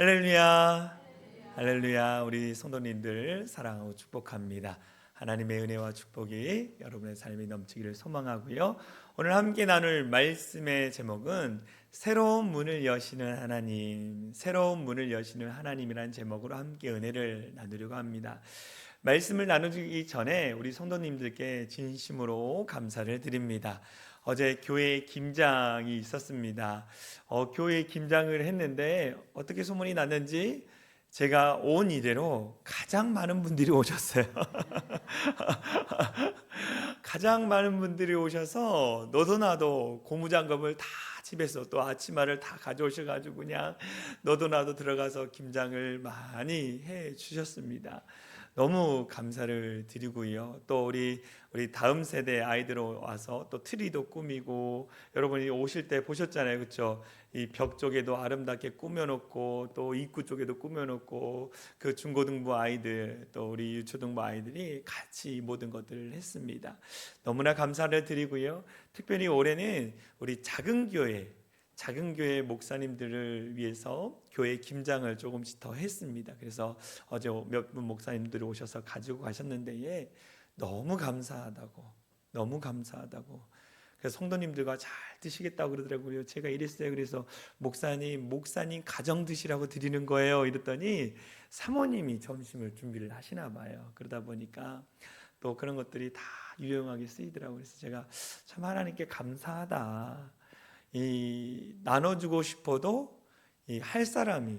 할렐루야, 할렐루야. 우리 성도님들 사랑하고 축복합니다. 하나님의 은혜와 축복이 여러분의 삶에 넘치기를 소망하고요. 오늘 함께 나눌 말씀의 제목은 새로운 문을 여시는 하나님, 새로운 문을 여시는 하나님이라는 제목으로 함께 은혜를 나누려고 합니다. 말씀을 나누기 전에 우리 성도님들께 진심으로 감사를 드립니다. 어제 교회 김장이 있었습니다. 교회 김장을 했는데 어떻게 소문이 났는지 제가 온 이래로 가장 많은 분들이 오셨어요. 가장 많은 분들이 오셔서 너도 나도 고무장갑을 다 집에서 또 앞치마를 다 가져오셔가지고 그냥 너도 나도 들어가서 김장을 많이 해 주셨습니다. 너무 감사를 드리고요. 또 우리 다음 세대 아이들 와서 또 트리도 꾸미고, 여러분이 오실 때 보셨잖아요, 그렇죠? 이 벽 쪽에도 아름답게 꾸며놓고 또 입구 쪽에도 꾸며놓고, 그 중고등부 아이들 또 우리 유초등부 아이들이 같이 이 모든 것들을 했습니다. 너무나 감사를 드리고요. 특별히 올해는 우리 작은 교회 목사님들을 위해서 교회 김장을 조금씩 더 했습니다. 그래서 어제 몇 분 목사님들이 오셔서 가지고 가셨는데 너무 감사하다고. 그래서 성도님들과 잘 드시겠다고 그러더라고요. 제가 이랬어요. 그래서 목사님 가정 드시라고 드리는 거예요 이랬더니 사모님이 점심을 준비를 하시나 봐요. 그러다 보니까 또 그런 것들이 다 유용하게 쓰이더라고요. 그래서 제가 참 하나님께 감사하다. 나눠주고 싶어도 할 사람이,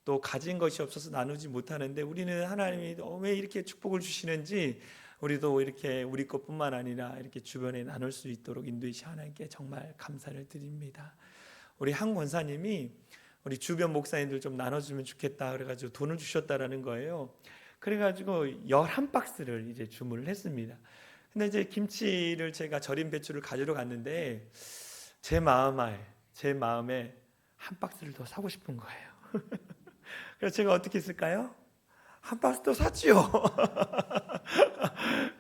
또 가진 것이 없어서 나누지 못하는데 우리는 하나님이 왜 이렇게 축복을 주시는지 우리도 이렇게 우리 것뿐만 아니라 이렇게 주변에 나눌 수 있도록 인도이시 하나님께 정말 감사를 드립니다. 우리 한 권사님이 우리 주변 목사님들 좀 나눠주면 좋겠다 그래가지고 돈을 주셨다라는 거예요. 그래가지고 11박스를 이제 주문을 했습니다. 근데 이제 김치를 제가 절임 배추를 가지러 갔는데 제 마음에 한 박스를 더 사고 싶은 거예요. 그래서 제가 어떻게 했을까요? 한 박스 더 샀지요.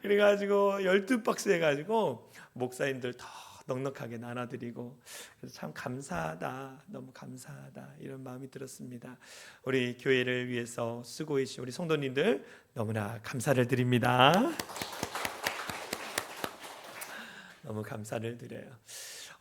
그래가지고 12박스 해가지고 목사님들 더 넉넉하게 나눠드리고, 그래서 참 감사하다, 너무 감사하다 이런 마음이 들었습니다. 우리 교회를 위해서 쓰고 계신 우리 성도님들 너무나 감사를 드립니다. 너무 감사를 드려요.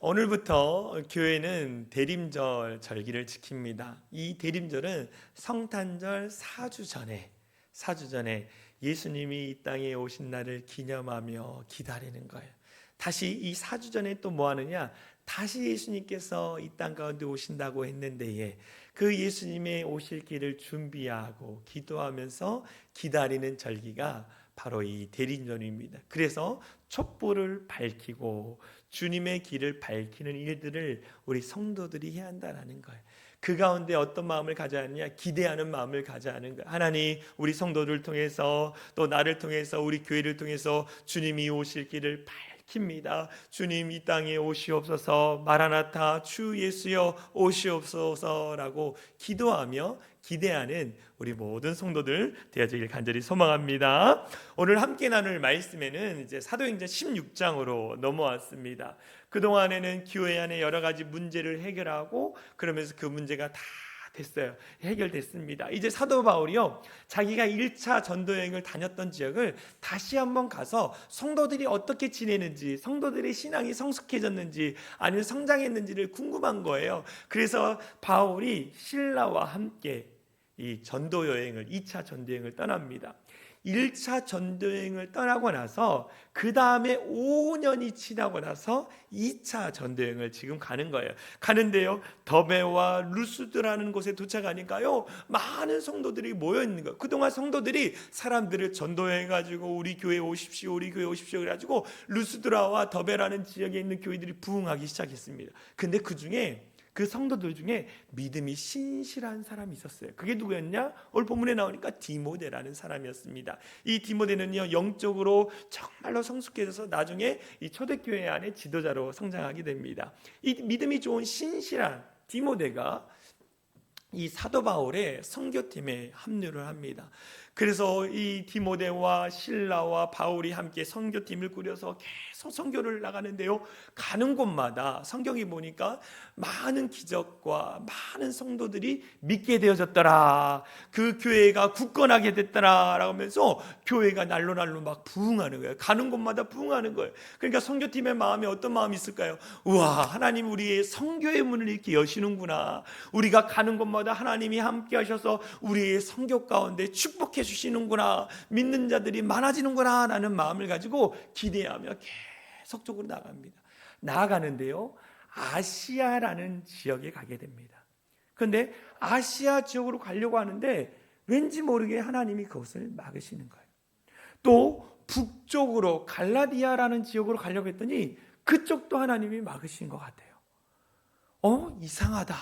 오늘부터 교회는 대림절 절기를 지킵니다. 이 대림절은 성탄절 4주 전에 예수님이 이 땅에 오신 날을 기념하며 기다리는 거예요. 다시 이 4주 전에 또 뭐 하느냐? 다시 예수님께서 이 땅 가운데 오신다고 했는데 그 예수님의 오실 길을 준비하고 기도하면서 기다리는 절기가 바로 이 대림절입니다. 그래서 촛불을 밝히고 주님의 길을 밝히는 일들을 우리 성도들이 해야 한다는 거예요. 그 가운데 어떤 마음을 가져야 하느냐? 기대하는 마음을 가져야 하는 거예요. 하나님, 우리 성도들을 통해서 또 나를 통해서 우리 교회를 통해서 주님이 오실 길을 밝힙니다. 주님 이 땅에 오시옵소서, 마라나타 주 예수여 오시옵소서라고 기도하며 기대하는 우리 모든 성도들 되어지길 간절히 소망합니다. 오늘 함께 나눌 말씀에는 이제 사도행전 16장으로 넘어왔습니다. 그동안에는 교회 안에 여러 가지 문제를 해결하고 그러면서 그 문제가 다 됐어요. 해결됐습니다. 이제 사도 바울이요, 자기가 1차 전도여행을 다녔던 지역을 다시 한번 가서 성도들이 어떻게 지내는지, 성도들의 신앙이 성숙해졌는지 아니면 성장했는지를 궁금한 거예요. 그래서 바울이 신라와 함께 이 전도여행을, 2차 전도여행을 떠납니다. 1차 전도여행을 떠나고 나서 그 다음에 5년이 지나고 나서 2차 전도여행을 지금 가는 거예요. 가는데요, 더베와 루스드라는 곳에 도착하니까요, 많은 성도들이 모여 있는 거예요. 그동안 성도들이 사람들을 전도해가지고 우리 교회 오십시오 그래가지고 루스드라와 더베라는 지역에 있는 교회들이 부흥하기 시작했습니다. 근데 그 성도들 중에 믿음이 신실한 사람이 있었어요. 그게 누구였냐? 오늘 본문에 나오니까 디모데라는 사람이었습니다. 이 디모데는요, 영적으로 정말로 성숙해져서 나중에 이 초대교회 안에 지도자로 성장하게 됩니다. 이 믿음이 좋은 신실한 디모데가 이 사도 바울의 선교팀에 합류를 합니다. 그래서 이 디모데와 실라와 바울이 함께 선교팀을 꾸려서 계속 선교를 나가는데요, 가는 곳마다 성경이 보니까 많은 기적과 많은 성도들이 믿게 되어졌더라, 그 교회가 굳건하게 됐더라 라고 하면서 교회가 날로 막 부흥하는 거예요. 가는 곳마다 부흥하는 거예요. 그러니까 선교팀의 마음에 어떤 마음이 있을까요? 우와, 하나님 우리의 선교의 문을 이렇게 여시는구나, 우리가 가는 곳마다 하나님이 함께 하셔서 우리의 선교 가운데 축복해 주시는구나, 믿는 자들이 많아지는구나 라는 마음을 가지고 기대하며 계속적으로 나아가는데요, 아시아라는 지역에 가게 됩니다. 그런데 아시아 지역으로 가려고 하는데 왠지 모르게 하나님이 그것을 막으시는 거예요. 또 북쪽으로 갈라디아라는 지역으로 가려고 했더니 그쪽도 하나님이 막으신 것 같아요. 이상하다.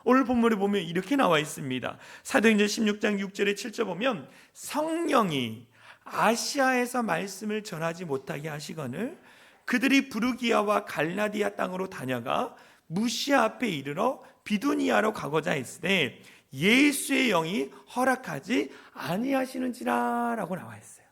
오늘 본문에 보면 이렇게 나와 있습니다. 사도행전 16장 6절에 7절 보면, 성령이 아시아에서 말씀을 전하지 못하게 하시거늘 그들이 부르기아와 갈라디아 땅으로 다녀가 무시아 앞에 이르러 비두니아로 가고자 했으되 예수의 영이 허락하지 아니하시는지라 라고 나와 있어요.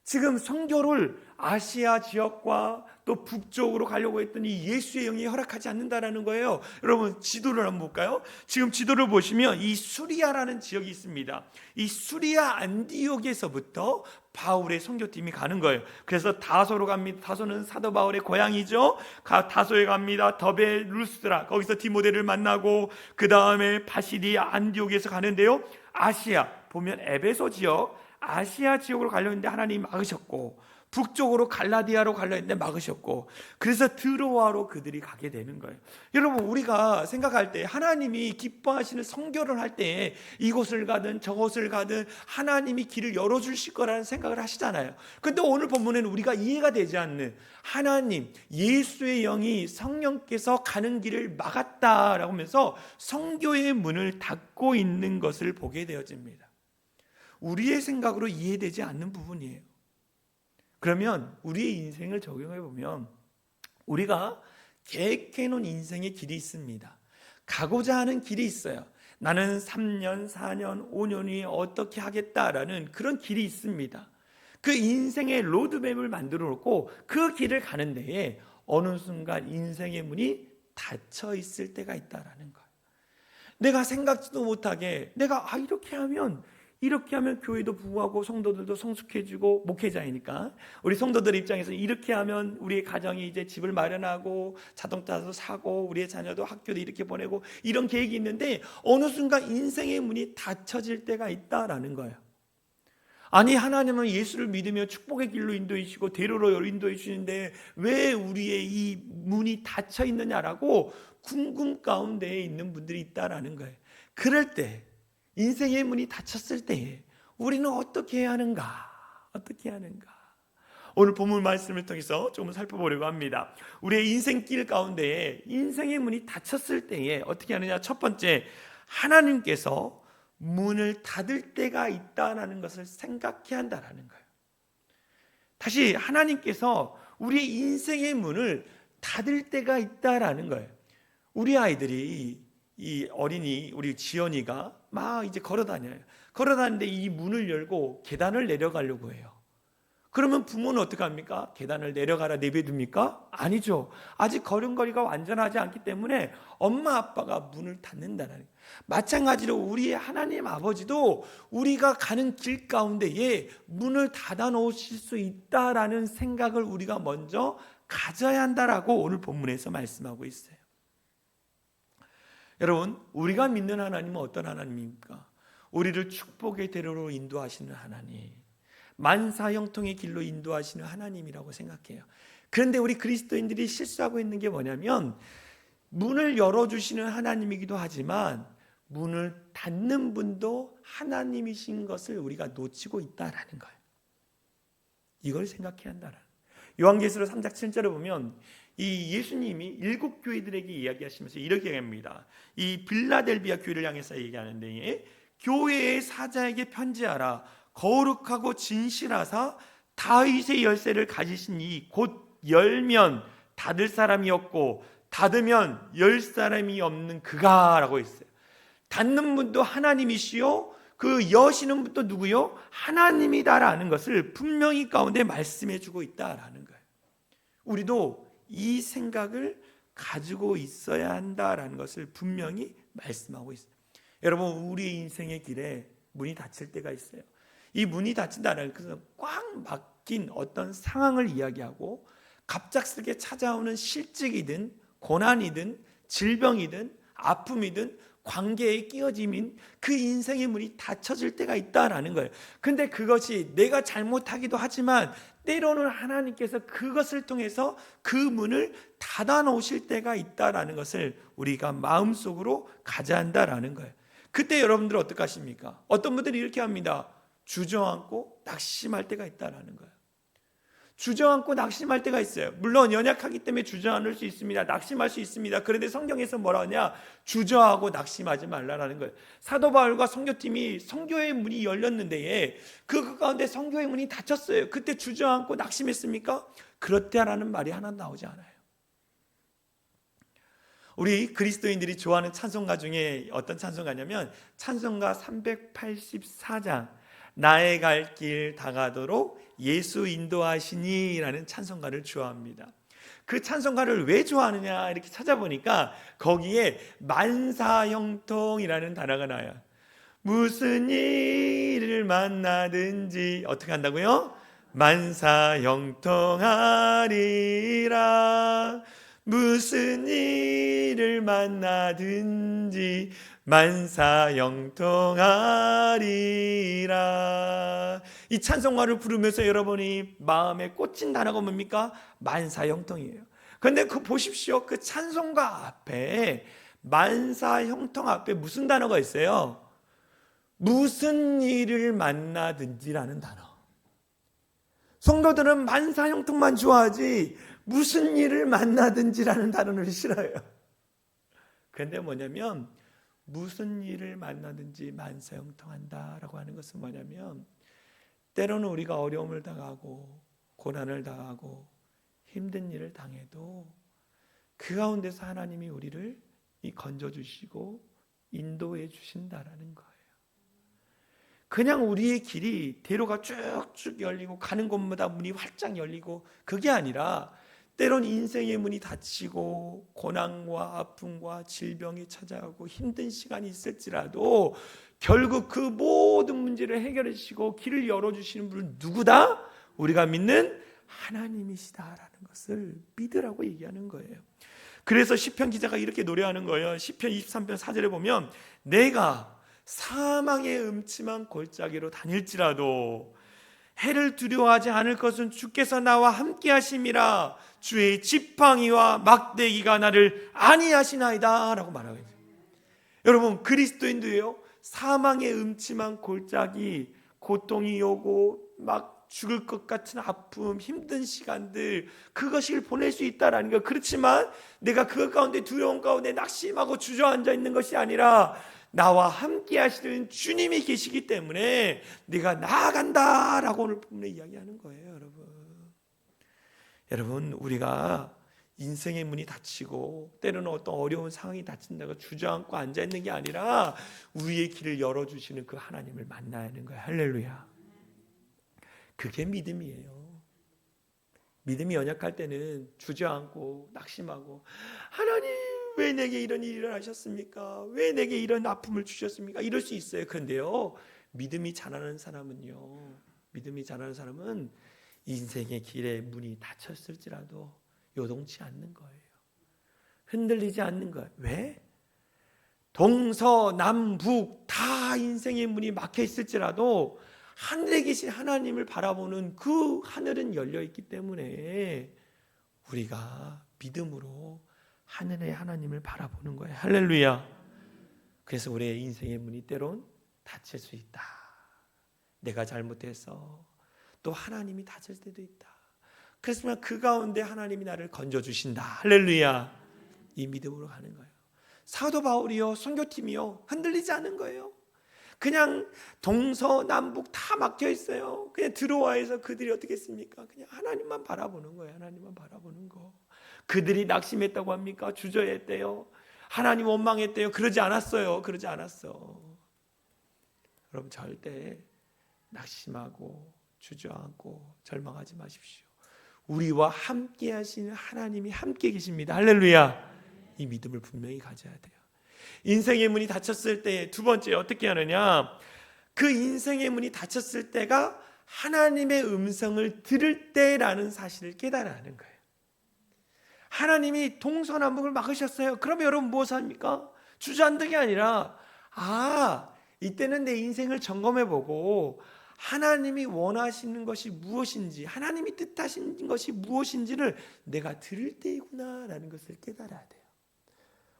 지금 선교를 아시아 지역과 또 북쪽으로 가려고 했더니 예수의 영이 허락하지 않는다라는 거예요. 여러분, 지도를 한번 볼까요? 지금 지도를 보시면 이 수리아라는 지역이 있습니다. 이 수리아 안디옥에서부터 바울의 선교팀이 가는 거예요. 그래서 다소로 갑니다. 다소는 사도 바울의 고향이죠. 다소에 갑니다. 더베, 루스드라, 거기서 디모데를 만나고 그 다음에 바시디아 안디옥에서 가는데요, 아시아 보면 에베소 지역, 아시아 지역으로 가려고 했는데 하나님이 막으셨고, 북쪽으로 갈라디아로 가려고 했는데 막으셨고, 그래서 드로아로 그들이 가게 되는 거예요. 여러분, 우리가 생각할 때 하나님이 기뻐하시는 선교를 할 때 이곳을 가든 저곳을 가든 하나님이 길을 열어주실 거라는 생각을 하시잖아요. 그런데 오늘 본문에는 우리가 이해가 되지 않는, 하나님 예수의 영이 성령께서 가는 길을 막았다라고 하면서 선교의 문을 닫고 있는 것을 보게 되어집니다. 우리의 생각으로 이해되지 않는 부분이에요. 그러면 우리의 인생을 적용해 보면 우리가 계획해 놓은 인생의 길이 있습니다. 가고자 하는 길이 있어요. 나는 3년, 4년, 5년이 어떻게 하겠다라는 그런 길이 있습니다. 그 인생의 로드맵을 만들어 놓고 그 길을 가는 데에 어느 순간 인생의 문이 닫혀 있을 때가 있다라는 거예요. 내가 생각지도 못하게 내가 이렇게 하면 교회도 부흥하고 성도들도 성숙해지고, 목회자이니까 우리 성도들 입장에서 이렇게 하면 우리의 가정이 이제 집을 마련하고 자동차도 사고 우리의 자녀도 학교도 이렇게 보내고, 이런 계획이 있는데 어느 순간 인생의 문이 닫혀질 때가 있다라는 거예요. 아니, 하나님은 예수를 믿으며 축복의 길로 인도해 주시고 대로로 인도해 주시는데 왜 우리의 이 문이 닫혀 있느냐라고 궁금 가운데에 있는 분들이 있다라는 거예요. 그럴 때, 인생의 문이 닫혔을 때 우리는 어떻게 해야 하는가? 오늘 본문 말씀을 통해서 조금 살펴보려고 합니다. 우리의 인생길 가운데에 인생의 문이 닫혔을 때에 어떻게 하느냐? 첫 번째, 하나님께서 문을 닫을 때가 있다는 것을 생각해야 한다는 거예요. 다시, 하나님께서 우리의 인생의 문을 닫을 때가 있다는 거예요. 우리 아이들이, 이 어린이 우리 지연이가 막 이제 걸어다니는데 이 문을 열고 계단을 내려가려고 해요. 그러면 부모는 어떻게 합니까? 계단을 내려가라 내버려둡니까? 아니죠. 아직 걸음걸이가 완전하지 않기 때문에 엄마 아빠가 문을 닫는다는 거예요. 마찬가지로 우리의 하나님 아버지도 우리가 가는 길 가운데에 문을 닫아 놓으실 수 있다라는 생각을 우리가 먼저 가져야 한다라고 오늘 본문에서 말씀하고 있어요. 여러분, 우리가 믿는 하나님은 어떤 하나님입니까? 우리를 축복의 대로로 인도하시는 하나님, 만사형통의 길로 인도하시는 하나님이라고 생각해요. 그런데 우리 그리스도인들이 실수하고 있는 게 뭐냐면, 문을 열어주시는 하나님이기도 하지만 문을 닫는 분도 하나님이신 것을 우리가 놓치고 있다라는 거예요. 이걸 생각해야 한다라는 거예요. 요한계시록 3장 7절에 보면 이 예수님이 7 교회들에게 이야기하시면서 이렇게 얘기합니다. 이 빌라델비아 교회를 향해서 얘기하는데, 교회의 사자에게 편지하라. 거룩하고 진실하사 다윗의 열쇠를 가지신 이 곧 열면 닫을 사람이 없고 닫으면 열 사람이 없는 그가 라고 했어요. 닫는 문도 하나님이시요 그 여시는 분도 누구요? 하나님이다라는 것을 분명히 가운데 말씀해 주고 있다라는 거예요. 우리도 이 생각을 가지고 있어야 한다라는 것을 분명히 말씀하고 있어요. 여러분, 우리 인생의 길에 문이 닫힐 때가 있어요. 이 문이 닫힌다는 것은 꽉 막힌 어떤 상황을 이야기하고 갑작스럽게 찾아오는 실직이든 고난이든 질병이든 아픔이든 관계의 끼어짐인 그 인생의 문이 닫혀질 때가 있다라는 거예요. 근데 그것이 내가 잘못하기도 하지만 때로는 하나님께서 그것을 통해서 그 문을 닫아 놓으실 때가 있다라는 것을 우리가 마음속으로 가져야 한다라는 거예요. 그때 여러분들 어떻게 하십니까? 어떤 분들이 이렇게 합니다. 주저앉고 낙심할 때가 있다라는 거예요. 주저앉고 낙심할 때가 있어요. 물론 연약하기 때문에 주저앉을 수 있습니다. 낙심할 수 있습니다. 그런데 성경에서 뭐라 하냐? 주저하고 낙심하지 말라라는 거예요. 사도 바울과 선교팀이 선교의 문이 열렸는데 그 가운데 선교의 문이 닫혔어요. 그때 주저앉고 낙심했습니까? 그렇다라는 말이 하나 나오지 않아요. 우리 그리스도인들이 좋아하는 찬송가 중에 어떤 찬송가냐면 찬송가 384장 나의 갈 길 다가도록 예수 인도하시니라는 찬송가를 좋아합니다. 그 찬송가를 왜 좋아하느냐 이렇게 찾아보니까 거기에 만사형통이라는 단어가 나와요. 무슨 일을 만나든지 어떻게 한다고요? 만사형통하리라. 무슨 일을 만나든지 만사형통하리라. 이 찬송가를 부르면서 여러분이 마음에 꽂힌 단어가 뭡니까? 만사형통이에요. 그런데 그 보십시오. 그 찬송가 앞에 만사형통 앞에 무슨 단어가 있어요? 무슨 일을 만나든지라는 단어. 성도들은 만사형통만 좋아하지 무슨 일을 만나든지라는 단어를 싫어해요. 그런데 뭐냐면 무슨 일을 만나든지 만사형통한다라고 하는 것은 뭐냐면 때로는 우리가 어려움을 당하고 고난을 당하고 힘든 일을 당해도 그 가운데서 하나님이 우리를 건져주시고 인도해 주신다라는 거예요. 그냥 우리의 길이 대로가 쭉쭉 열리고 가는 곳마다 문이 활짝 열리고 그게 아니라 때론 인생의 문이 닫히고 고난과 아픔과 질병이 찾아오고 힘든 시간이 있을지라도 결국 그 모든 문제를 해결해 주시고 길을 열어주시는 분은 누구다? 우리가 믿는 하나님이시다라는 것을 믿으라고 얘기하는 거예요. 그래서 시편 기자가 이렇게 노래하는 거예요. 시편 23편 4절에 보면 내가 사망의 음침한 골짜기로 다닐지라도 해를 두려워하지 않을 것은 주께서 나와 함께 하심이라. 주의 지팡이와 막대기가 나를 안위하시나이다 라고 말하고 있어요. 여러분, 그리스도인도요 사망의 음침한 골짜기, 고통이 오고 막 죽을 것 같은 아픔, 힘든 시간들, 그것을 보낼 수 있다라는 거. 그렇지만 내가 그 가운데 두려움 가운데 낙심하고 주저앉아 있는 것이 아니라 나와 함께 하시는 주님이 계시기 때문에 네가 나아간다라고 오늘 본문에 이야기하는 거예요. 여러분, 우리가 인생의 문이 닫히고 때로는 어떤 어려운 상황이 닫힌다고 주저앉고 앉아있는 게 아니라 우리의 길을 열어주시는 그 하나님을 만나야 하는 거예요. 할렐루야. 그게 믿음이에요. 믿음이 연약할 때는 주저앉고 낙심하고 하나님 왜 내게 이런 일을 하셨습니까? 왜 내게 이런 아픔을 주셨습니까? 이럴 수 있어요. 그런데요, 믿음이 자라는 사람은 인생의 길에 문이 닫혔을지라도 요동치 않는 거예요. 흔들리지 않는 거예요. 왜? 동서남북 다 인생의 문이 막혀 있을지라도 하늘에 계신 하나님을 바라보는 그 하늘은 열려 있기 때문에 우리가 믿음으로 하늘의 하나님을 바라보는 거예요. 할렐루야. 그래서 우리의 인생의 문이 때론 닫힐 수 있다. 내가 잘못해서 또 하나님이 닫을 때도 있다. 그렇지만 그 가운데 하나님이 나를 건져주신다. 할렐루야. 이 믿음으로 가는 거예요. 사도 바울이요, 선교팀이요, 흔들리지 않는 거예요. 그냥 동서남북 다 막혀 있어요. 그냥 들어와서 그들이 어떻게 했습니까? 그냥 하나님만 바라보는 거예요. 하나님만 바라보는 거. 그들이 낙심했다고 합니까? 주저했대요. 하나님 원망했대요. 그러지 않았어요. 그러지 않았어. 여러분 절대 낙심하고 주저앉고 절망하지 마십시오. 우리와 함께 하시는 하나님이 함께 계십니다. 할렐루야. 이 믿음을 분명히 가져야 돼요. 인생의 문이 닫혔을 때 두 번째 어떻게 하느냐, 그 인생의 문이 닫혔을 때가 하나님의 음성을 들을 때라는 사실을 깨달아야 하는 거예요. 하나님이 동서남북을 막으셨어요. 그러면 여러분 무엇을 합니까? 주저앉는 게 아니라 이때는 내 인생을 점검해보고 하나님이 원하시는 것이 무엇인지, 하나님이 뜻하신 것이 무엇인지를 내가 들을 때이구나 라는 것을 깨달아야 돼요.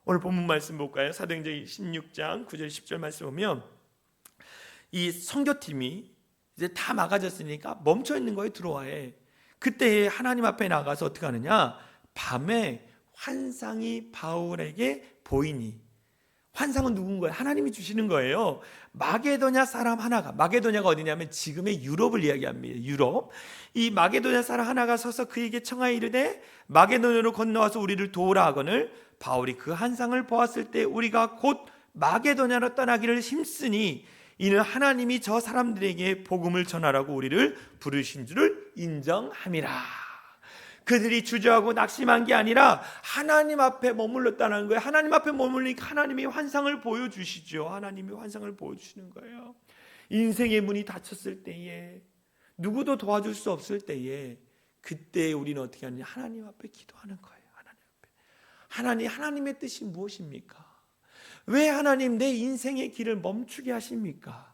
오늘 본문 말씀 볼까요? 사도행전 16장 9절 10절 말씀 보면 이 선교팀이 이제 다 막아졌으니까 멈춰있는 거에 들어와해. 그때 하나님 앞에 나가서 어떻게 하느냐, 밤에 환상이 바울에게 보이니, 환상은 누군가요? 하나님이 주시는 거예요. 마게도냐 사람 하나가, 마게도냐가 어디냐면 지금의 유럽을 이야기합니다. 유럽. 이 마게도냐 사람 하나가 서서 그에게 청하여 이르되 마게도냐로 건너와서 우리를 도우라 하거늘 바울이 그 환상을 보았을 때 우리가 곧 마게도냐로 떠나기를 힘쓰니 이는 하나님이 저 사람들에게 복음을 전하라고 우리를 부르신 줄을 인정함이라. 그들이 주저하고 낙심한 게 아니라 하나님 앞에 머물렀다는 거예요. 하나님 앞에 머물리니까 하나님이 환상을 보여주시죠. 하나님이 환상을 보여주시는 거예요. 인생의 문이 닫혔을 때에, 누구도 도와줄 수 없을 때에, 그때 우리는 어떻게 하느냐, 하나님 앞에 기도하는 거예요. 하나님 앞에. 하나님의 뜻이 무엇입니까? 왜 하나님 내 인생의 길을 멈추게 하십니까?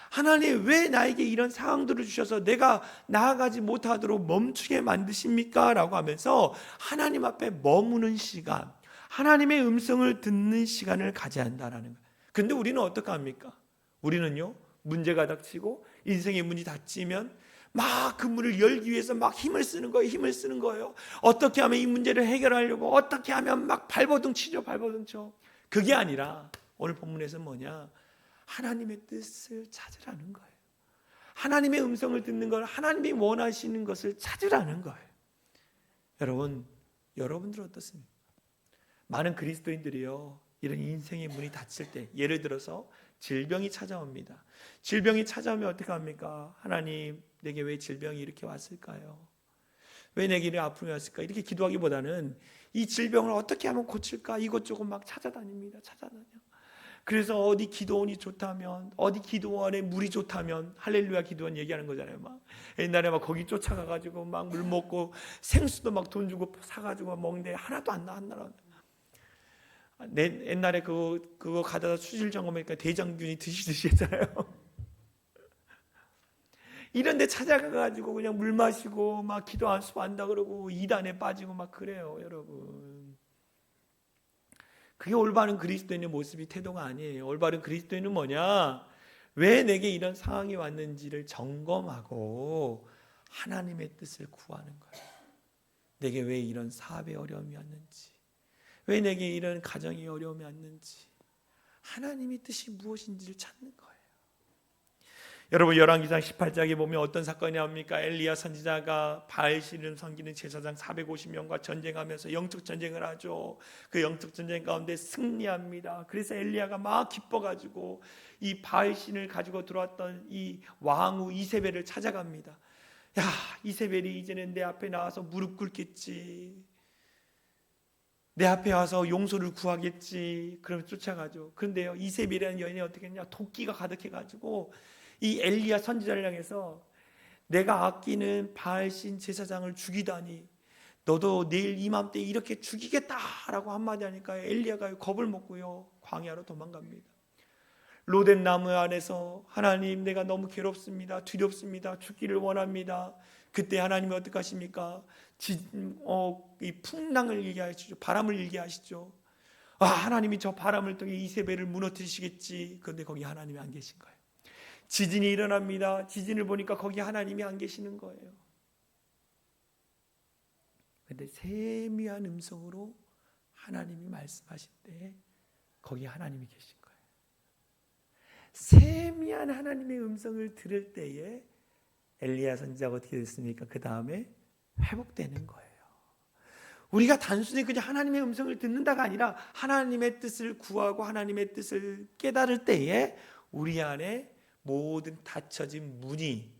하나님 왜 나에게 이런 상황들을 주셔서 내가 나아가지 못하도록 멈추게 만드십니까? 라고 하면서 하나님 앞에 머무는 시간, 하나님의 음성을 듣는 시간을 가져야 한다는 거예요. 근데 우리는 어떻게 합니까? 우리는요, 문제가 닥치고 인생의 문이 닫히면 막 그 문을 열기 위해서 막 힘을 쓰는 거예요. 어떻게 하면 이 문제를 해결하려고, 어떻게 하면 막 발버둥 치죠. 그게 아니라 오늘 본문에서 뭐냐, 하나님의 뜻을 찾으라는 거예요. 하나님의 음성을 듣는 걸, 하나님이 원하시는 것을 찾으라는 거예요. 여러분들 어떻습니까? 많은 그리스도인들이요, 이런 인생의 문이 닫힐 때, 예를 들어서 질병이 찾아옵니다. 질병이 찾아오면 어떻게 합니까? 하나님, 내게 왜 질병이 이렇게 왔을까요? 왜 내게 이런 아픔이 왔을까? 이렇게 기도하기보다는 이 질병을 어떻게 하면 고칠까? 이것저것 막 찾아다닙니다. 그래서 어디 기도원이 좋다면, 어디 기도원에 물이 좋다면, 할렐루야 기도원 얘기하는 거잖아요. 막 옛날에 막 거기 쫓아가가지고 막 물 먹고 생수도 막 돈 주고 사가지고 먹는데 하나도 안 나와. 옛날에 그거 가다가 수질 점검하니까 대장균이 드시듯이 했잖아요. 이런 데 찾아가가지고 그냥 물 마시고 막 기도 안수한다 그러고 이단에 빠지고 막 그래요, 여러분. 그게 올바른 그리스도인의 모습이, 태도가 아니에요. 올바른 그리스도인은 뭐냐? 왜 내게 이런 상황이 왔는지를 점검하고 하나님의 뜻을 구하는 거예요. 내게 왜 이런 사업에 어려움이 왔는지, 왜 내게 이런 가정에 어려움이 왔는지, 하나님의 뜻이 무엇인지를 찾는 거예요. 여러분, 열왕기상 18장에 보면 어떤 사건이 나옵니까? 엘리야 선지자가 바알신을 섬기는 제사장 450명과 전쟁하면서 영적 전쟁을 하죠. 그 영적 전쟁 가운데 승리합니다. 그래서 엘리야가 막 기뻐가지고 이 바알신을 가지고 들어왔던 이 왕후 이세벨을 찾아갑니다. 야, 이세벨이 이제는 내 앞에 나와서 무릎 꿇겠지, 내 앞에 와서 용서를 구하겠지. 그러면 쫓아가죠. 그런데요, 이세벨이라는 여인이 어떻게 했냐, 도끼가 가득해가지고 이 엘리야 선지자를 향해서 내가 아끼는 바알신 제사장을 죽이다니, 너도 내일 이맘때 이렇게 죽이겠다라고 한마디 하니까 엘리야가 겁을 먹고요, 광야로 도망갑니다. 로덴 나무 안에서 하나님, 내가 너무 괴롭습니다, 두렵습니다, 죽기를 원합니다. 그때 하나님이 어떻게 하십니까? 이 풍랑을 일게 하시죠. 바람을 일게 하시죠. 하나님이 저 바람을 통해 이세벨을 무너뜨리시겠지. 그런데 거기 하나님이 안 계신 거예요. 지진이 일어납니다. 지진을 보니까 거기 하나님이 안 계시는 거예요. 그런데 세미한 음성으로 하나님이 말씀하실 때 거기 하나님이 계신 거예요. 세미한 하나님의 음성을 들을 때에 엘리야 선지자가 어떻게 됐습니까? 그 다음에 회복되는 거예요. 우리가 단순히 그냥 하나님의 음성을 듣는다가 아니라 하나님의 뜻을 구하고 하나님의 뜻을 깨달을 때에 우리 안에 모든 닫혀진 문이,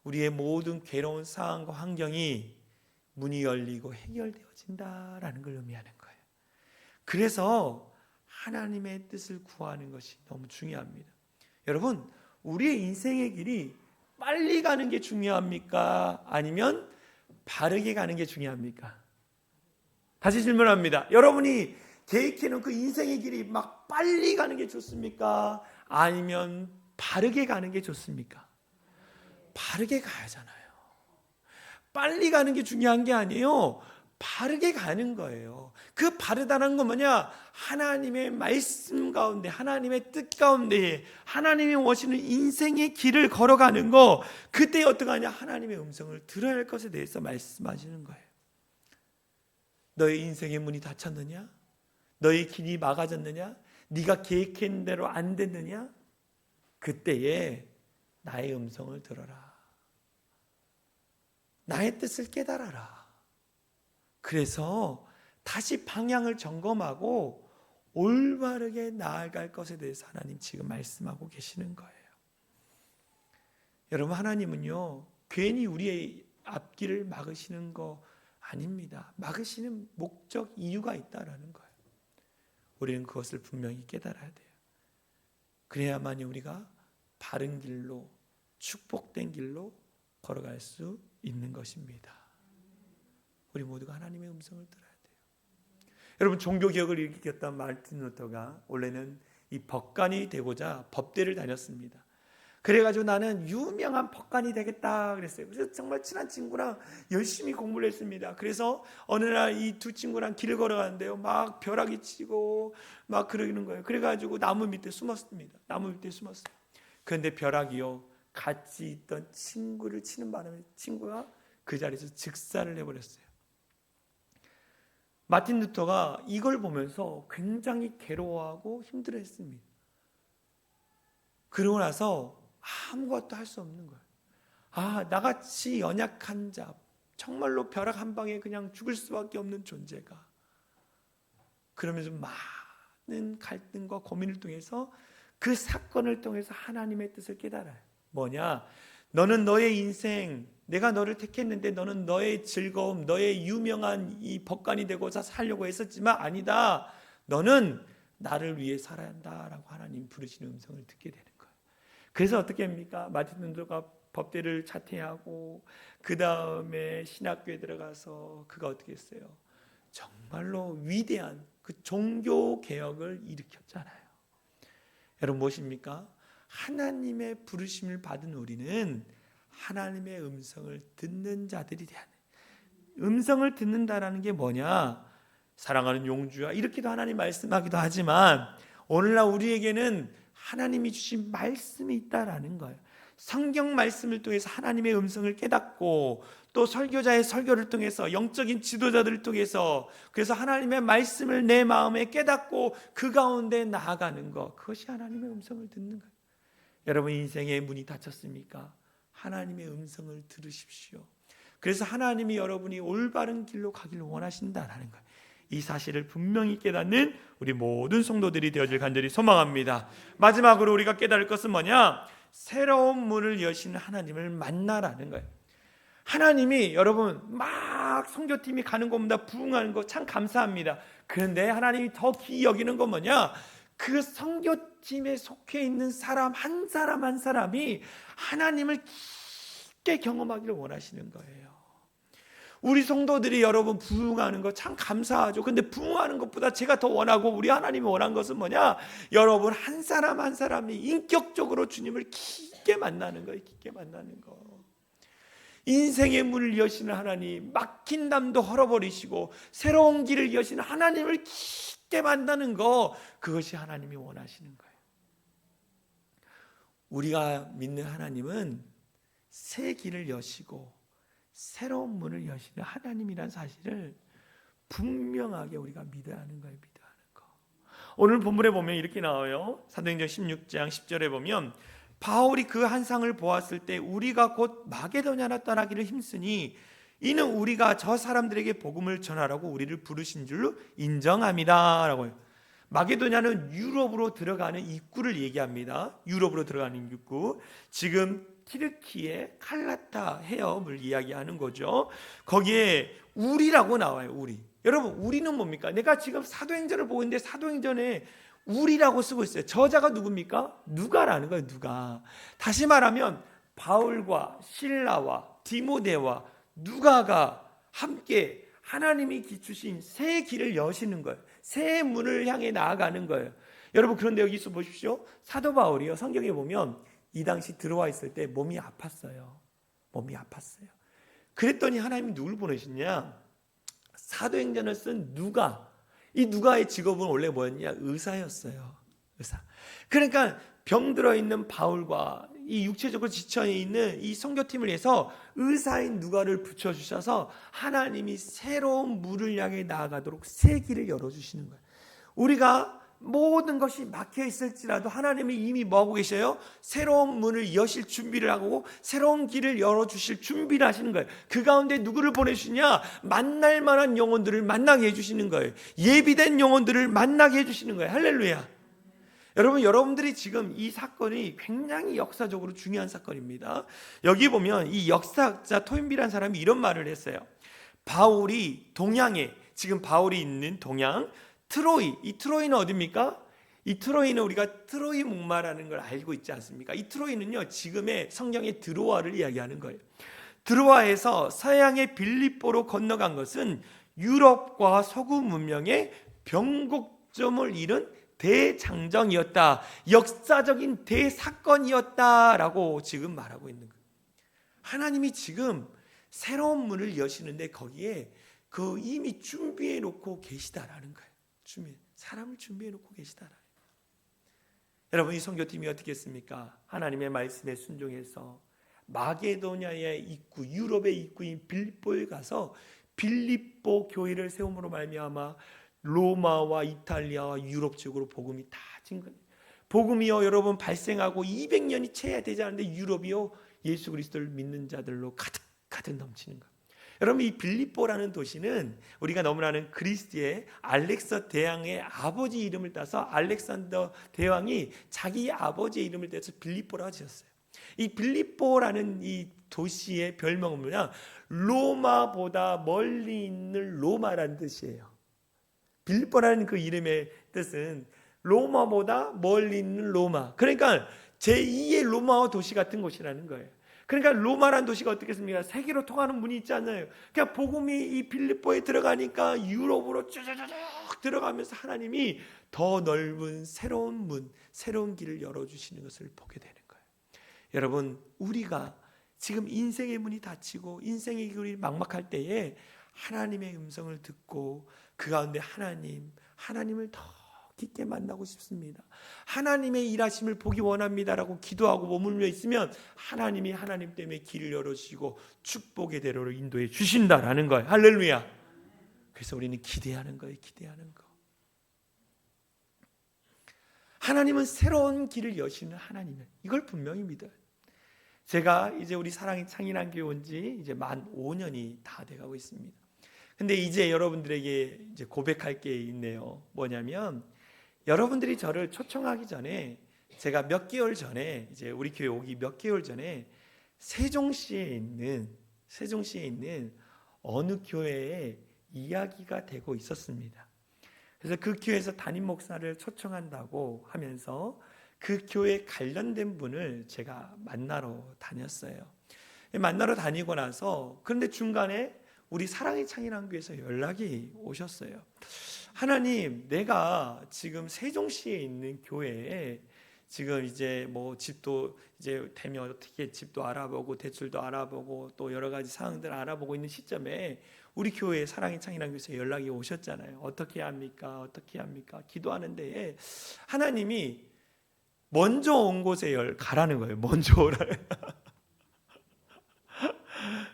우리의 모든 괴로운 상황과 환경이 문이 열리고 해결되어진다라는 걸 의미하는 거예요. 그래서 하나님의 뜻을 구하는 것이 너무 중요합니다. 여러분, 우리의 인생의 길이 빨리 가는 게 중요합니까? 아니면 바르게 가는 게 중요합니까? 다시 질문합니다. 여러분이 계획해놓은 그 인생의 길이 막 빨리 가는 게 좋습니까? 아니면 바르게 가는 게 좋습니까? 바르게 가야잖아요. 빨리 가는 게 중요한 게 아니에요. 바르게 가는 거예요. 그 바르다는 건 뭐냐? 하나님의 말씀 가운데, 하나님의 뜻 가운데, 하나님이 원하시는 인생의 길을 걸어가는 거, 그때 어떻게 하냐? 하나님의 음성을 들어야 할 것에 대해서 말씀하시는 거예요. 너의 인생의 문이 닫혔느냐? 너의 길이 막아졌느냐? 네가 계획한 대로 안 됐느냐? 그때에 나의 음성을 들어라. 나의 뜻을 깨달아라. 그래서 다시 방향을 점검하고 올바르게 나아갈 것에 대해서 하나님 지금 말씀하고 계시는 거예요. 여러분, 하나님은요 괜히 우리의 앞길을 막으시는 거 아닙니다. 막으시는 목적, 이유가 있다라는 거예요. 우리는 그것을 분명히 깨달아야 돼요. 그래야만이 우리가 바른 길로, 축복된 길로 걸어갈 수 있는 것입니다. 우리 모두가 하나님의 음성을 들어야 돼요. 여러분, 종교개혁을 일으켰던 마르틴 루터가 원래는 이 법관이 되고자 법대를 다녔습니다. 그래가지고 나는 유명한 법관이 되겠다 그랬어요. 그래서 정말 친한 친구랑 열심히 공부를 했습니다. 그래서 어느 날 이 두 친구랑 길을 걸어가는데요, 막 벼락이 치고 막 그러는 거예요. 그래가지고 나무 밑에 숨었습니다. 나무 밑에 숨었어요. 그런데 벼락이요, 같이 있던 친구를 치는 바람에 친구가 그 자리에서 즉사를 해버렸어요. 마틴 루터가 이걸 보면서 굉장히 괴로워하고 힘들어했습니다. 그러고 나서 아무것도 할 수 없는 거예요. 나같이 연약한 자, 정말로 벼락 한 방에 그냥 죽을 수밖에 없는 존재가, 그러면서 많은 갈등과 고민을 통해서 그 사건을 통해서 하나님의 뜻을 깨달아요. 뭐냐? 너는 너의 인생, 내가 너를 택했는데 너는 너의 즐거움, 너의 유명한 이 법관이 되고자 살려고 했었지만 아니다. 너는 나를 위해 살아야 한다라고 하나님 부르시는 음성을 듣게 되는 거예요. 그래서 어떻게 합니까? 마틴 루터가 법대를 자퇴하고 그 다음에 신학교에 들어가서 그가 어떻게 했어요? 정말로 위대한 그 종교 개혁을 일으켰잖아요. 여러분, 무엇입니까? 하나님의 부르심을 받은 우리는 하나님의 음성을 듣는 자들이 돼야 돼. 음성을 듣는다라는 게 뭐냐? 사랑하는 용주야, 이렇게도 하나님 말씀하기도 하지만 오늘날 우리에게는 하나님이 주신 말씀이 있다라는 거예요. 성경 말씀을 통해서 하나님의 음성을 깨닫고, 또 설교자의 설교를 통해서, 영적인 지도자들을 통해서, 그래서 하나님의 말씀을 내 마음에 깨닫고 그 가운데 나아가는 것, 그것이 하나님의 음성을 듣는 거예요. 여러분, 인생의 문이 닫혔습니까? 하나님의 음성을 들으십시오. 그래서 하나님이 여러분이 올바른 길로 가기를 원하신다라는 거예요. 이 사실을 분명히 깨닫는 우리 모든 성도들이 되어질 간절히 소망합니다. 마지막으로 우리가 깨달을 것은 뭐냐? 새로운 문을 여시는 하나님을 만나라는 거예요. 하나님이 여러분 막 선교팀이 가는 것보다 부흥하는 거 참 감사합니다. 그런데 하나님이 더 귀히 여기는 건 뭐냐? 그 선교팀에 속해 있는 사람 한 사람 한 사람이 하나님을 깊게 경험하기를 원하시는 거예요. 우리 성도들이 여러분 부흥하는 거 참 감사하죠. 근데 부흥하는 것보다 제가 더 원하고 우리 하나님이 원한 것은 뭐냐? 여러분 한 사람 한 사람이 인격적으로 주님을 깊게 만나는 거예요. 깊게 만나는 거. 인생의 문을 여시는 하나님, 막힌 담도 헐어버리시고 새로운 길을 여시는 하나님을 깊게 만나는 거, 그것이 하나님이 원하시는 거예요. 우리가 믿는 하나님은 새 길을 여시고 새로운 문을 여시는 하나님이란 사실을 분명하게 우리가 믿어야 하는 거예요. 믿어야 하는 거. 오늘 본문에 보면 이렇게 나와요. 사도행전 16장 10절에 보면 바울이 그 환상을 보았을 때 우리가 곧 마게도냐나 떠나기를 힘쓰니 이는 우리가 저 사람들에게 복음을 전하라고 우리를 부르신 줄로 인정합니다 라고요. 마게도냐는 유럽으로 들어가는 입구를 얘기합니다. 유럽으로 들어가는 입구. 지금 튀르키의 칼라타 해협을 이야기하는 거죠. 거기에 우리라고 나와요. 우리. 여러분, 우리는 뭡니까? 내가 지금 사도행전을 보고 있는데 사도행전에 우리라고 쓰고 있어요. 저자가 누굽니까? 누가라는 거예요. 누가. 다시 말하면 바울과 실라와 디모데와 누가가 함께 하나님이 주신 새 길을 여시는 거예요. 새 문을 향해 나아가는 거예요. 여러분, 그런데 여기서 보십시오. 사도 바울이요, 성경에 보면 이 당시 들어와 있을 때 몸이 아팠어요. 몸이 아팠어요. 그랬더니 하나님이 누굴 보내셨냐? 사도행전을 쓴 누가. 이 누가의 직업은 원래 뭐였냐? 의사였어요. 의사. 그러니까 병들어 있는 바울과 이 육체적으로 지쳐 있는 이 선교팀을 위해서 의사인 누가를 붙여주셔서 하나님이 새로운 문을 향해 나아가도록 새 길을 열어주시는 거예요. 우리가 모든 것이 막혀 있을지라도 하나님이 이미 뭐하고 계셔요? 새로운 문을 여실 준비를 하고 새로운 길을 열어주실 준비를 하시는 거예요. 그 가운데 누구를 보내주시냐? 만날 만한 영혼들을 만나게 해주시는 거예요. 예비된 영혼들을 만나게 해주시는 거예요. 할렐루야. 여러분, 여러분들이 지금 이 사건이 굉장히 역사적으로 중요한 사건입니다. 여기 보면 이 역사학자 토인비라는 사람이 이런 말을 했어요. 바울이 동양에, 지금 바울이 있는 동양 트로이, 이 트로이는 어디입니까? 이 트로이는 우리가 트로이 목마라는 걸 알고 있지 않습니까? 이 트로이는요, 지금의 성경의 드로아를 이야기하는 거예요. 드로아에서 서양의 빌립보로 건너간 것은 유럽과 서구 문명의 변곡점을 이룬 대장정이었다. 역사적인 대사건이었다라고 지금 말하고 있는 거예요. 하나님이 지금 새로운 문을 여시는데 거기에 그 이미 준비해 놓고 계시다라는 거예요. 사람을 준비해 놓고 계시다라는 거예요. 여러분, 이 선교팀이 어떻게 했습니까? 하나님의 말씀에 순종해서 마게도냐의 입구, 유럽의 입구인 빌립보에 가서 빌립보 교회를 세움으로 말미암아 로마와 이탈리아와 유럽 쪽으로 복음이 다 진 거예요. 복음이요, 여러분, 발생하고 200년이 채야 되지 않는데 유럽이요, 예수 그리스도를 믿는 자들로 가득 넘치는 거예요. 여러분, 이 빌립보라는 도시는 우리가 너무나 아는 그리스의 알렉서 대왕의 아버지 이름을 따서 알렉산더 대왕이 자기 아버지의 이름을 따서 빌립보라고 지었어요. 이 빌립보라는 이 도시의 별명은 뭐냐? 로마보다 멀리 있는 로마라는 뜻이에요. 빌립보라는 그 이름의 뜻은 로마보다 멀리 있는 로마. 그러니까 제2의 로마 도시 같은 곳이라는 거예요. 그러니까 로마라는 도시가 어떻겠습니까? 세계로 통하는 문이 있지 않나요? 그러니까 복음이 이 빌립보에 들어가니까 유럽으로 쭉 들어가면서 하나님이 더 넓은 새로운 문, 새로운 길을 열어주시는 것을 보게 되는 거예요. 여러분, 우리가 지금 인생의 문이 닫히고 인생의 길이 막막할 때에 하나님의 음성을 듣고 그 가운데 하나님을 더 깊게 만나고 싶습니다. 하나님의 일하심을 보기 원합니다라고 기도하고 머물며 있으면 하나님이 하나님 때문에 길을 열어주시고 축복의 대로로 인도해 주신다라는 거예요. 할렐루야. 그래서 우리는 기대하는 거예요. 기대하는 거. 하나님은 새로운 길을 여시는 하나님이에요. 이걸 분명히 믿어요. 제가 이제 우리 사랑의 창인한 교회 온 지 이제 만 5년이 다 돼가고 있습니다. 근데 이제 여러분들에게 이제 고백할 게 있네요. 뭐냐면 여러분들이 저를 초청하기 전에 제가 몇 개월 전에 이제 우리 교회 오기 몇 개월 전에 세종시에 있는 어느 교회에 이야기가 되고 있었습니다. 그래서 그 교회에서 담임 목사를 초청한다고 하면서 그 교회 관련된 분을 제가 만나러 다녔어요. 만나러 다니고 나서 그런데 중간에 우리 사랑의 창인한 교회에서 연락이 오셨어요. 하나님, 내가 지금 세종시에 있는 교회에 지금 이제 뭐 집도 이제 되면 어떻게 집도 알아보고 대출도 알아보고 또 여러 가지 사항들 알아보고 있는 시점에 우리 교회 사랑의 창인한 교회에서 연락이 오셨잖아요. 어떻게 합니까? 어떻게 합니까? 기도하는데 하나님이 먼저 온 곳에 가라는 거예요. 먼저 오라는.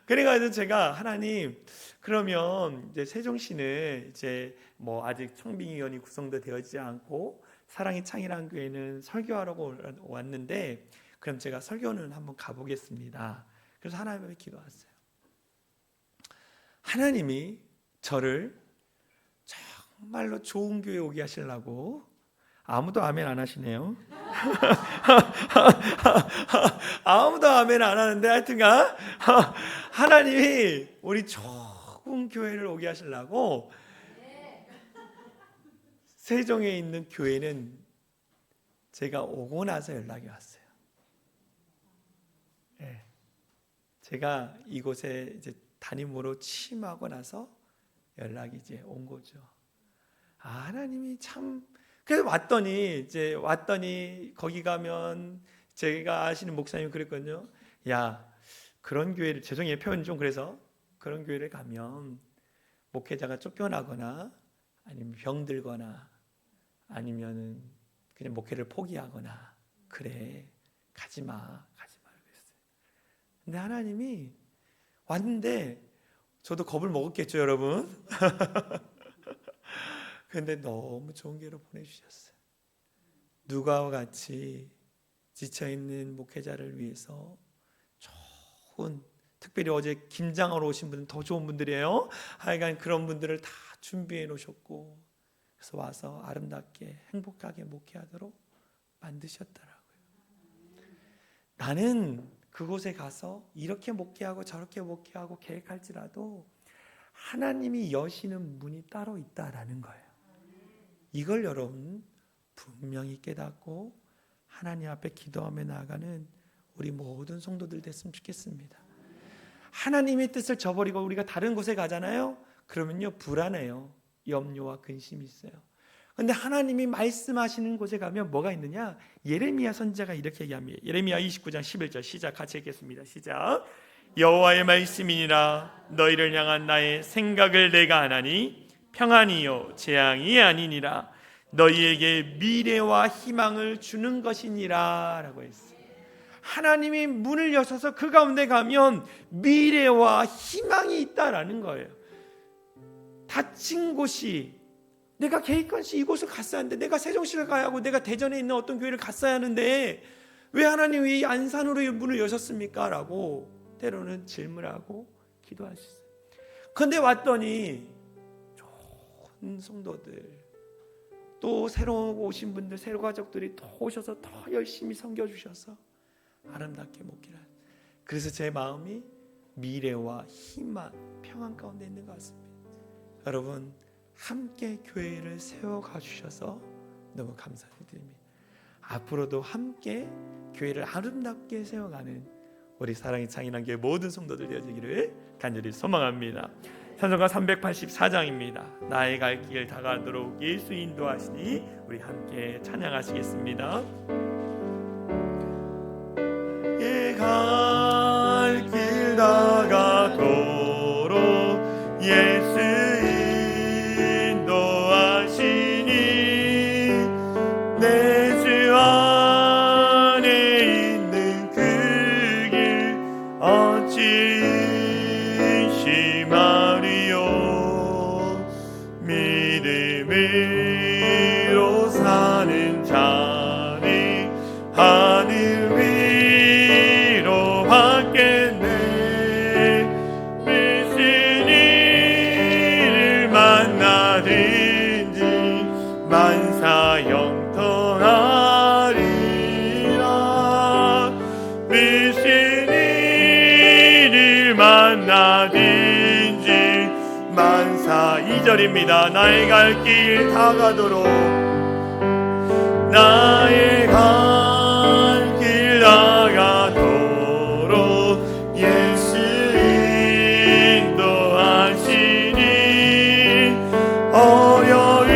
그래가지고 제가 하나님, 그러면 이제 세종시는 이제 뭐 아직 청빙위원이 구성도 되어지지 않고 사랑의 창이라는 교회는 설교하라고 왔는데 그럼 제가 설교는 한번 가보겠습니다. 그래서 하나님께 기도했어요. 하나님이 저를 정말로 좋은 교회 오게 하시려고, 아무도 아멘 안 하시네요. 아무도 아멘 안 하는데, 하여튼간 하나님이 우리 좋은 교회를 오게 하시려고 세종에 있는 교회는 제가 오고 나서 연락이 왔어요. 네. 제가 이곳에 이제 담임으로 취임하고 나서 연락이 이제 온 거죠. 아, 하나님이 참. 그래서 왔더니 거기 가면 제가 아시는 목사님 그랬거든요. 야, 그런 교회를, 죄송해요 표현이 좀 그래서, 그런 교회를 가면 목회자가 쫓겨나거나 아니면 병들거나 아니면은 그냥 목회를 포기하거나 그래, 가지 마 그랬어요. 근데 하나님이 왔는데 저도 겁을 먹었겠죠, 여러분. 근데 너무 좋은 교회로 보내주셨어요. 누가와 같이 지쳐있는 목회자를 위해서 좋은, 특별히 어제 김장하러 오신 분은 더 좋은 분들이에요. 하여간 그런 분들을 다 준비해 놓으셨고, 그래서 와서 아름답게 행복하게 목회하도록 만드셨더라고요. 나는 그곳에 가서 이렇게 목회하고 저렇게 목회하고 계획할지라도 하나님이 여시는 문이 따로 있다라는 거예요. 이걸 여러분 분명히 깨닫고 하나님 앞에 기도하며 나아가는 우리 모든 성도들 됐으면 좋겠습니다. 하나님의 뜻을 저버리고 우리가 다른 곳에 가잖아요. 그러면요, 불안해요. 염려와 근심이 있어요. 그런데 하나님이 말씀하시는 곳에 가면 뭐가 있느냐? 예레미야 선지자가 이렇게 얘기합니다. 예레미야 29장 11절 시작, 같이 읽겠습니다. 시작. 여호와의 말씀이니라. 너희를 향한 나의 생각을 내가 아나니 평안이요 재앙이 아니니라. 너희에게 미래와 희망을 주는 것이니라 라고 했어요. 하나님이 문을 여셔서 그 가운데 가면 미래와 희망이 있다라는 거예요. 닫힌 곳이, 내가 계획한 시 이곳을 갔어야 하는데, 내가 세종시를 가야 하고 내가 대전에 있는 어떤 교회를 갔어야 하는데 왜 하나님이 이 안산으로 문을 여셨습니까? 라고 때로는 질문하고 기도할 수 있어요. 그런데 왔더니 좋은 성도들, 또 새로 오신 분들, 새로 가족들이 더 오셔서 더 열심히 섬겨주셔서 아름답게 목회를. 그래서 제 마음이 미래와 희망, 평안 가운데 있는 것 같습니다. 여러분, 함께 교회를 세워가 주셔서 너무 감사드립니다. 앞으로도 함께 교회를 아름답게 세워가는 우리 사랑의 창인한교회 모든 성도들 되어지기를 간절히 소망합니다. 찬송가 384장입니다. 나의 갈 길 다가도록 예수 인도하시니, 우리 함께 찬양하시겠습니다. 예, 갈 길 다가도록 예수 인도하시니, 내 주 안에 있는 그 길 어찌 믿음으로 사는 자니 하늘 위로 받겠네. 무슨 일을 만나든지 만사 영통하리라. 무슨 일을 만나든지 만사. 2절입니다. 나의 갈 길 다가도록, 나의 갈 길 다가도록 예수 인도하시니, 어려운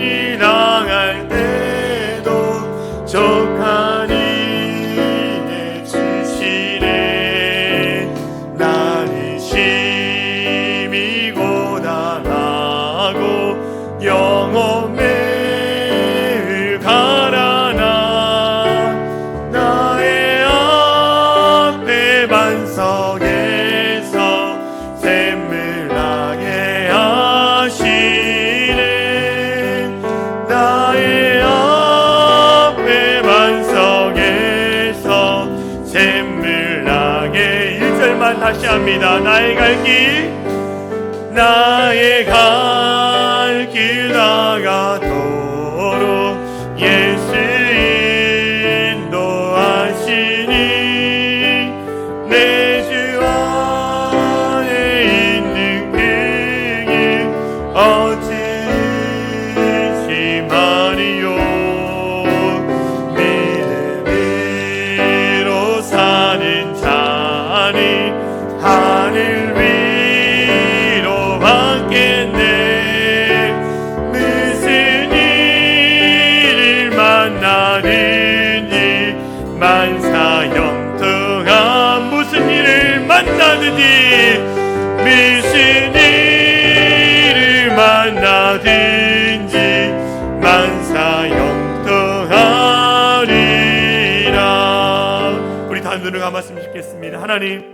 일 당할 때도 족하니 내 주시네. 나는 영혼을 가라 합니다. 다시 합니다. 나의 갈 길, 나의 갈 길 나가도록 예수 인도하시니 내 주 안에 있는 그길 어찌심하리요. 믿음으로 사는 자니 하늘 위로 받겠네. 무슨 일을 만나든지 만사형통한 무슨 일을 만나든지 무슨 일을 만나든지 만사형통하리라. 우리 다 눈을 감았으면 좋겠습니다. 하나님,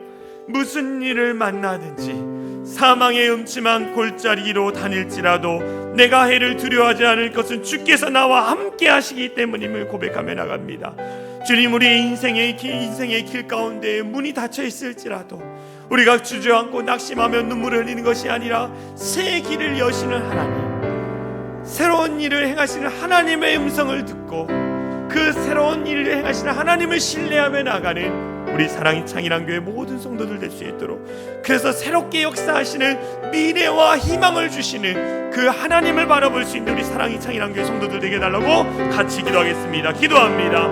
무슨 일을 만나든지 사망의 음침한 골짜기로 다닐지라도 내가 해를 두려워하지 않을 것은 주께서 나와 함께 하시기 때문임을 고백하며 나갑니다. 주님, 우리 인생의 길 가운데 문이 닫혀 있을지라도 우리가 주저앉고 낙심하며 눈물을 흘리는 것이 아니라 새 길을 여시는 하나님, 새로운 일을 행하시는 하나님의 음성을 듣고 그 새로운 일을 행하시는 하나님을 신뢰하며 나가는 우리 사랑이 창일한 교회 모든 성도들 될 수 있도록, 그래서 새롭게 역사하시는 미래와 희망을 주시는 그 하나님을 바라볼 수 있는 우리 사랑이 창일한 교회 성도들 되게 달라고 같이 기도하겠습니다. 기도합니다.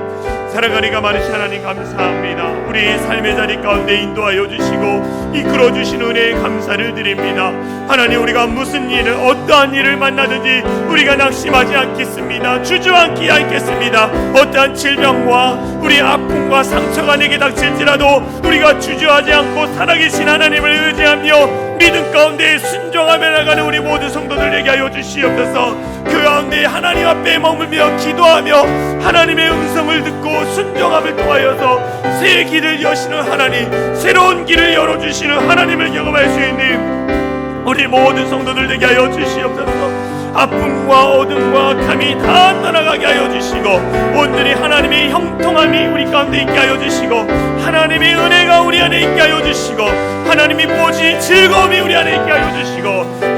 사랑하니가 많으신 하나님 감사합니다. 우리 삶의 자리 가운데 인도하여 주시고 이끌어 주신 은혜에 감사를 드립니다. 하나님, 우리가 무슨 일을 어떠한 일을 만나든지 우리가 낙심하지 않겠습니다. 주저앉지 않겠습니다. 어떠한 질병과 우리 아픔과 상처가 내게 닥칠지라도 우리가 주저하지 않고 살아계신 하나님을 의지하며 믿음 가운데 순종하며 나가는 우리 모든 성도들에게 하여 주시옵소서. 그 가운데 하나님 앞에 머물며 기도하며 하나님의 음성을 듣고 순종함을 통하여서 새 길을 여시는 하나님, 새로운 길을 열어주시는 하나님을 경험할 수 있는 우리 모든 성도들 되게 하여 주시옵소서. 아픔과 어둠과 감이 다 떠나가게 하여 주시고 온전히 하나님의 형통함이 우리 가운데 있게 하여 주시고 하나님의 은혜가 우리 안에 있게 하여 주시고 하나님이 무엇이 즐거움이 우리 안에 있게 하여 주시고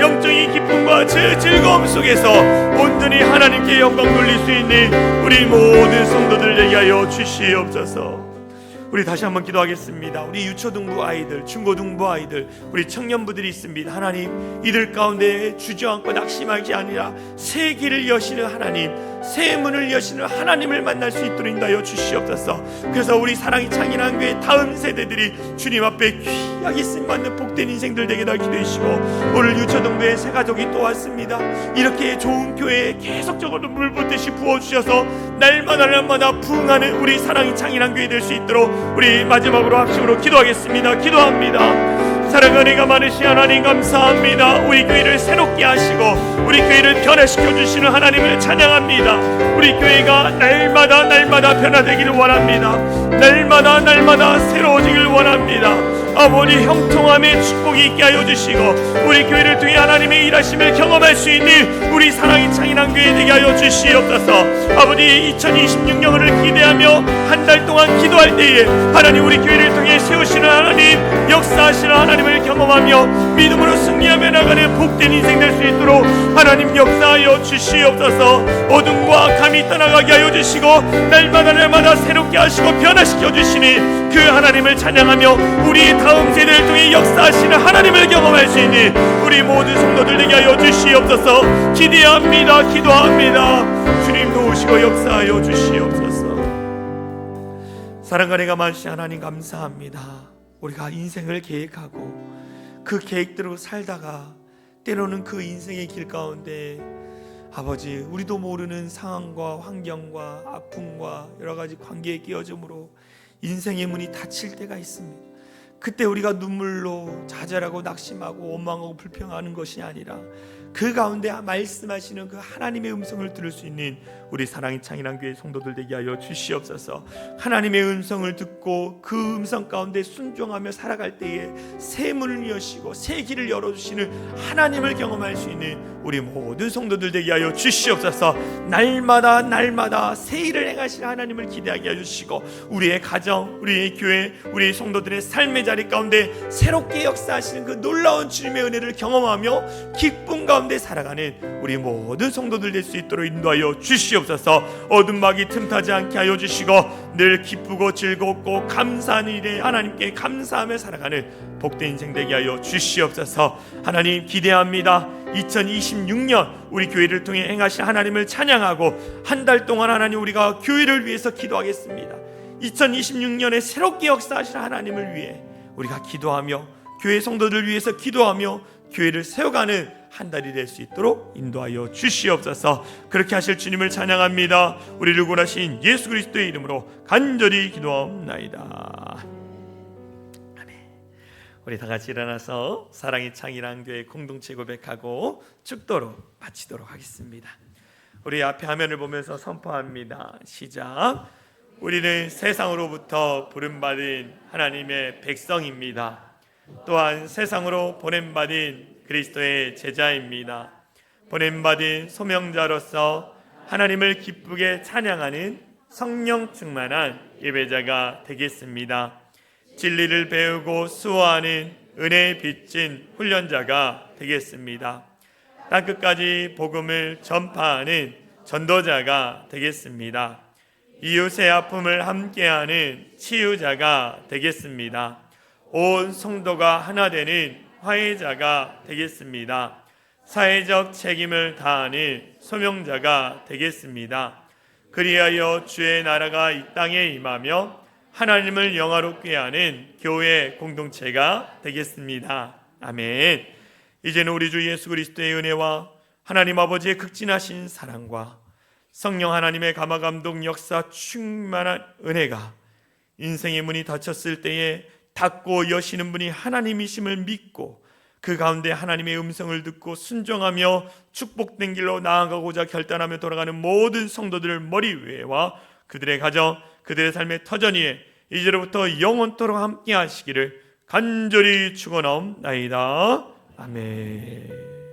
영적인 기쁨과 그 즐거움 속에서 온전히 하나님께 영광 돌릴 수 있는 우리 모든 성도들 되게 하여 주시옵소서. 우리 다시 한번 기도하겠습니다. 우리 유초등부 아이들, 중고등부 아이들, 우리 청년부들이 있습니다. 하나님, 이들 가운데 주저앉고 낙심하기 아니라 새 길을 여시는 하나님, 새 문을 여시는 하나님을 만날 수 있도록 인도하여 주시옵소서. 그래서 우리 사랑이 창인한 교회 다음 세대들이 주님 앞에 귀하게 쓰임받는 복된 인생들 되게 날 기도해 주시고, 오늘 유초등부의 새 가족이 또 왔습니다. 이렇게 좋은 교회에 계속적으로 물 붓듯이 부어주셔서 날마다 부흥하는 우리 사랑이 창인한 교회 될 수 있도록 우리 마지막으로 합심으로 기도하겠습니다. 기도합니다. 사랑하니가 많으신 하나님 감사합니다. 우리 교회를 새롭게 하시고 우리 교회를 변화시켜 주시는 하나님을 찬양합니다. 우리 교회가 날마다 변화되기를 원합니다. 날마다 새로워지기를 원합니다. 아버지, 형통함의 축복이 있게 하여 주시고 우리 교회를 통해 하나님의 일하심을 경험할 수 있는 우리 사랑이 창인한 교회 되게 하여 주시옵소서. 아버지, 2026년을 기대하며 한 달 동안 기도할 때에 하나님, 우리 교회를 통해 세우시는 하나님, 역사하시는 하나님을 경험하며 믿음으로 승리하며 나가는 복된 인생 될 수 있도록 하나님 역사하여 주시옵소서. 어둠과 감이 떠나가게 하여 주시고 날마다 새롭게 하시고 변화시켜 주시니 그 하나님을 찬양하며 우리 다음 세대를 통해 역사하시는 하나님을 경험할 수 있는 우리 모든 성도들 되게 하여 주시옵소서. 기대합니다. 기도합니다. 주님 도우시고 역사하여 주시옵소서. 사랑과 은혜가 많으신 하나님 감사합니다. 우리가 인생을 계획하고 그 계획대로 살다가 때로는 그 인생의 길 가운데 아버지, 우리도 모르는 상황과 환경과 아픔과 여러 가지 관계에 끼어짐으로 인생의 문이 닫힐 때가 있습니다. 그때 우리가 눈물로 좌절하고 낙심하고 원망하고 불평하는 것이 아니라 그 가운데 말씀하시는 그 하나님의 음성을 들을 수 있는 우리 사랑의 창이란 교회 성도들 되게 하여 주시옵소서. 하나님의 음성을 듣고 그 음성 가운데 순종하며 살아갈 때에 새 문을 여시고 새 길을 열어주시는 하나님을 경험할 수 있는 우리 모든 성도들 되게 하여 주시옵소서. 날마다 새 일을 행하시는 하나님을 기대하게 해주시고 우리의 가정, 우리의 교회, 우리의 성도들의 삶의 자리 가운데 새롭게 역사하시는 그 놀라운 주님의 은혜를 경험하며 기쁨 가운데 살아가는 우리 모든 성도들 될 수 있도록 인도하여 주시옵소서. 어둠 막이 틈타지 않게 하여 주시고 늘 기쁘고 즐겁고 감사한 일에 하나님께 감사하며 살아가는 복된 인생 되게 하여 주시옵소서. 하나님 기대합니다. 2026년 우리 교회를 통해 행하신 하나님을 찬양하고 한 달 동안 하나님 우리가 교회를 위해서 기도하겠습니다. 2026년에 새롭게 역사하실 하나님을 위해 우리가 기도하며 교회 성도들 위해서 기도하며 교회를 세워가는 한 달이 될 수 있도록 인도하여 주시옵소서. 그렇게 하실 주님을 찬양합니다. 우리를 구원하신 예수 그리스도의 이름으로 간절히 기도하옵나이다. 아멘. 우리 다 같이 일어나서 사랑의 창이란 교회 공동체 고백하고 축도로 마치도록 하겠습니다. 우리 앞에 화면을 보면서 선포합니다. 시작. 우리는 세상으로부터 부름받은 하나님의 백성입니다. 또한 세상으로 보냄받은 그리스도의 제자입니다. 보냄받은 소명자로서 하나님을 기쁘게 찬양하는 성령 충만한 예배자가 되겠습니다. 진리를 배우고 수호하는 은혜에 빚진 훈련자가 되겠습니다. 땅끝까지 복음을 전파하는 전도자가 되겠습니다. 이웃의 아픔을 함께하는 치유자가 되겠습니다. 온 성도가 하나 되는 화해자가 되겠습니다. 사회적 책임을 다하는 소명자가 되겠습니다. 그리하여 주의 나라가 이 땅에 임하며 하나님을 영화롭게 하는 교회 공동체가 되겠습니다. 아멘. 이제는 우리 주 예수 그리스도의 은혜와 하나님 아버지의 극진하신 사랑과 성령 하나님의 감화감동 역사 충만한 은혜가 인생의 문이 닫혔을 때에 닫고 여시는 분이 하나님이심을 믿고 그 가운데 하나님의 음성을 듣고 순종하며 축복된 길로 나아가고자 결단하며 돌아가는 모든 성도들을 머리 위에와 그들의 가정, 그들의 삶의 터전 위에 이제로부터 영원토록 함께 하시기를 간절히 축원하옵나이다. 아멘.